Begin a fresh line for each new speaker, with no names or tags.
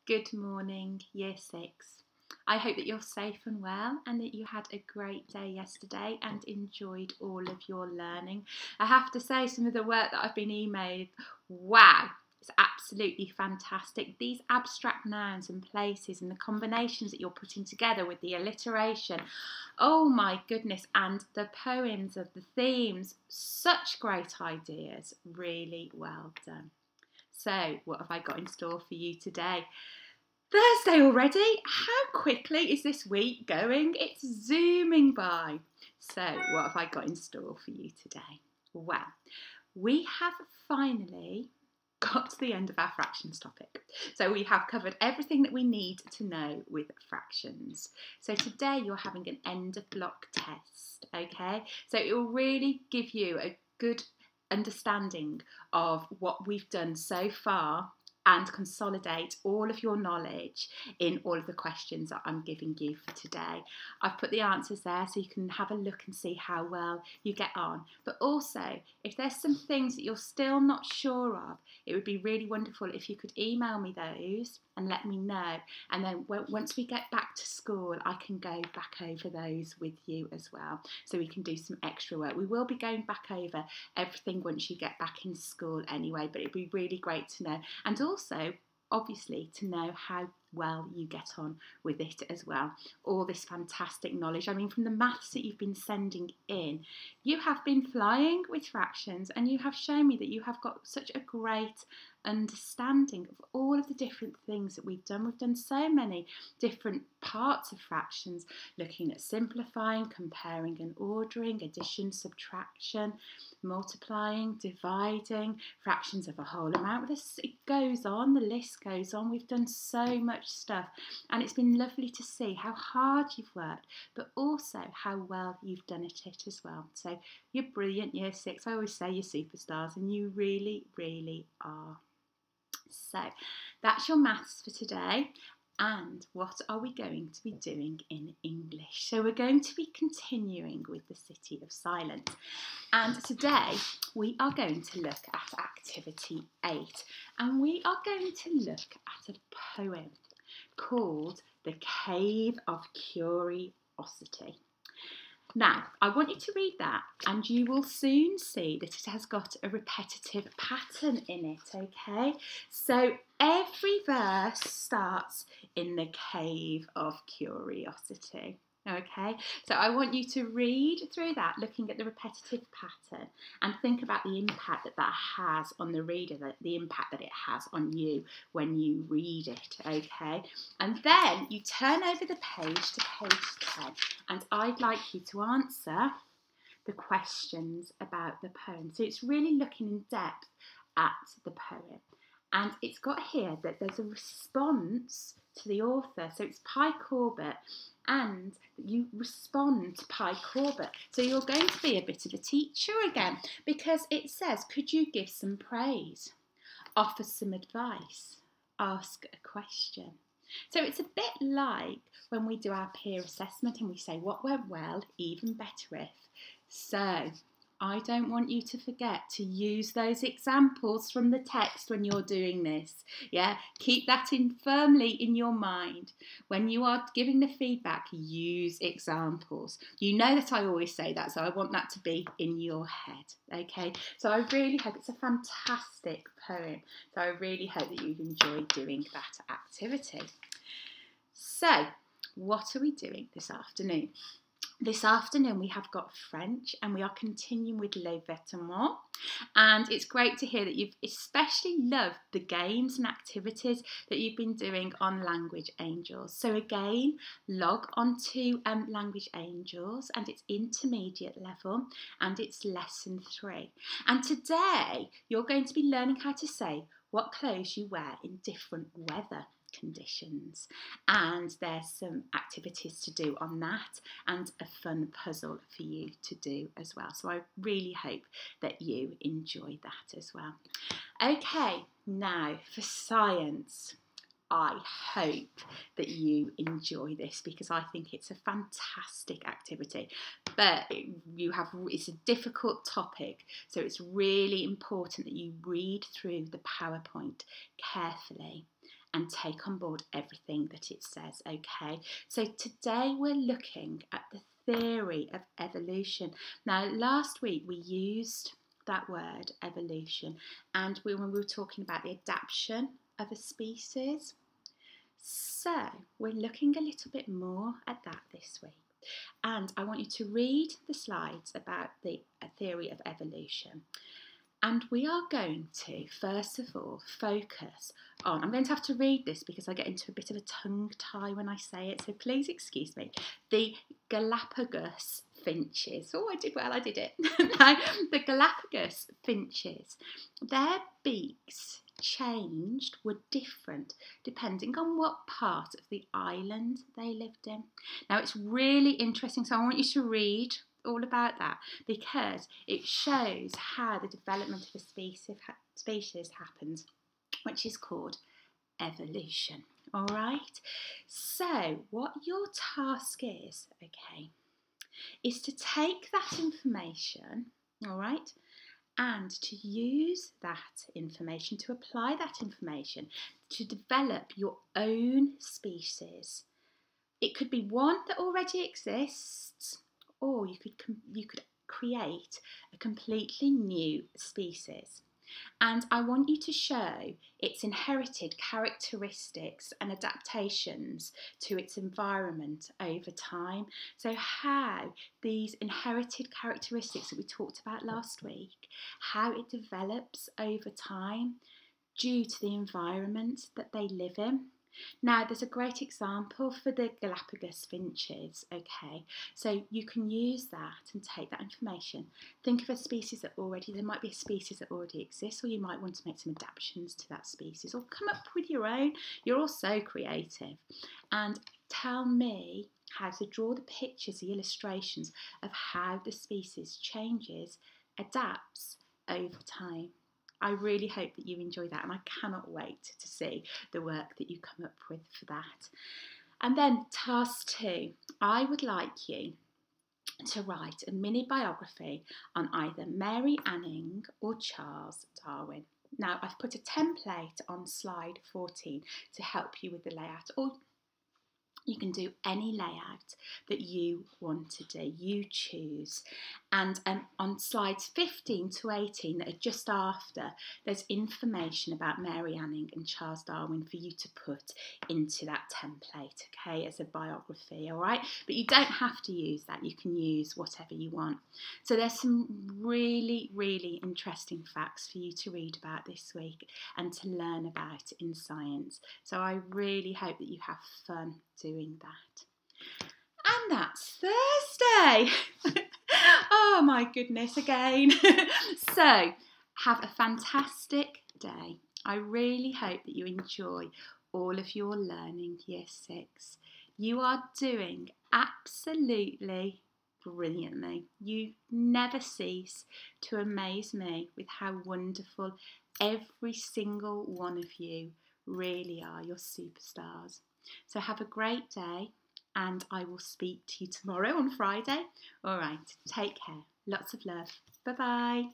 Good morning, Year 6. I hope that you're safe and well and that you had a great day yesterday and enjoyed all of your learning. I have to say, some of the work that I've been emailed, wow, it's absolutely fantastic. These abstract nouns and places and the combinations that you're putting together with the alliteration, oh my goodness, and the poems of the themes, such great ideas. Really well done. So, what have I got in store for you today? Thursday already? How quickly is this week going? It's zooming by. So, what have I got in store for you today? Well, we have finally got to the end of our fractions topic. So we have covered everything that we need to know with fractions. So today you're having an end of block test, okay? So it will really give you a good understanding of what we've done so far and consolidate all of your knowledge in all of the questions that I'm giving you for today. I've put the answers there so you can have a look and see how well you get on. But also, if there's some things that you're still not sure of, it would be really wonderful if you could email me those and let me know. And then once we get back to school, I can go back over those with you as well. So we can do some extra work. We will be going back over everything once you get back in school anyway, but it'd be really great to know. And also, obviously, to know how well you get on with it as well. All this fantastic knowledge. I mean, from the maths that you've been sending in, you have been flying with fractions and you have shown me that you have got such a great understanding of all of the different things that we've done. We've done so many different parts of fractions, looking at simplifying, comparing and ordering, addition, subtraction, multiplying, dividing, fractions of a whole amount. It goes on, the list goes on. We've done so much stuff and it's been lovely to see how hard you've worked, but also how well you've done at it as well. So you're brilliant, Year 6. I always say you're superstars and you really, really are. So that's your maths for today. And what are we going to be doing in English? So we're going to be continuing with the City of Silence. And today we are going to look at activity 8. And we are going to look at a poem called The Cave of Curiosity. Now, I want you to read that and you will soon see that it has got a repetitive pattern in it, okay? So every verse starts in the cave of curiosity, okay? So I want you to read through that, looking at the repetitive pattern and think about the impact that that has on the reader, the impact that it has on you when you read it, okay? And then you turn over the page to page 10 and I'd like you to answer the questions about the poem. So it's really looking in depth at the poem. And it's got here that there's a response to the author. So it's Pi Corbett and you respond to Pi Corbett. So you're going to be a bit of a teacher again because it says, could you give some praise, offer some advice, ask a question? So it's a bit like when we do our peer assessment and we say what went well, even better if. So I don't want you to forget to use those examples from the text when you're doing this. Yeah, keep that firmly in your mind. When you are giving the feedback, use examples. You know that I always say that, so I want that to be in your head. Okay, so I really hope it's a fantastic poem. So I really hope that you've enjoyed doing that activity. So, what are we doing this afternoon? This afternoon we have got French and we are continuing with Les Vêtements, and it's great to hear that you've especially loved the games and activities that you've been doing on Language Angels. So again, log on to Language Angels and it's intermediate level and it's lesson 3. And today you're going to be learning how to say what clothes you wear in different weather conditions, and there's some activities to do on that and a fun puzzle for you to do as well. So I really hope that you enjoy that as well. Okay, now for science. I hope that you enjoy this because I think it's a fantastic activity, but it's a difficult topic, so it's really important that you read through the PowerPoint carefully and take on board everything that it says, okay? So today we're looking at the theory of evolution. Now, last week we used that word evolution, and when we were talking about the adaptation of a species. So we're looking a little bit more at that this week. And I want you to read the slides about the theory of evolution. And we are going to, first of all, focus on, I'm going to have to read this because I get into a bit of a tongue tie when I say it, so please excuse me, the Galapagos finches. Oh, I did well, I did it. Now, the Galapagos finches, their beaks changed, were different depending on what part of the island they lived in. Now, it's really interesting, so I want you to read all about that because it shows how the development of a species happens, which is called evolution. All right, so what your task is, okay, is to take that information, all right, and to use that information, to apply that information to develop your own species. It could be one that already exists, or you could create a completely new species. And I want you to show its inherited characteristics and adaptations to its environment over time. So how these inherited characteristics that we talked about last week, how it develops over time due to the environment that they live in. Now, there's a great example for the Galapagos finches, okay? So you can use that and take that information. Think of a species that there might be a species that already exists, or you might want to make some adaptations to that species, or come up with your own. You're all so creative. And tell me how to draw the pictures, the illustrations of how the species changes, adapts over time. I really hope that you enjoy that, and I cannot wait to see the work that you come up with for that. And then task 2, I would like you to write a mini biography on either Mary Anning or Charles Darwin. Now, I've put a template on slide 14 to help you with the layout, or you can do any layout that you want to do, you choose. And on slides 15 to 18 that are just after, there's information about Mary Anning and Charles Darwin for you to put into that template, okay, as a biography, all right? But you don't have to use that, you can use whatever you want. So there's some really, really interesting facts for you to read about this week and to learn about in science. So I really hope that you have fun doing that. And that's Thursday. Oh my goodness, again. So have a fantastic day. I really hope that you enjoy all of your learning, Year 6. You are doing absolutely brilliantly. You never cease to amaze me with how wonderful every single one of you really are. You're superstars. So have a great day, and I will speak to you tomorrow on Friday. All right, take care. Lots of love. Bye-bye.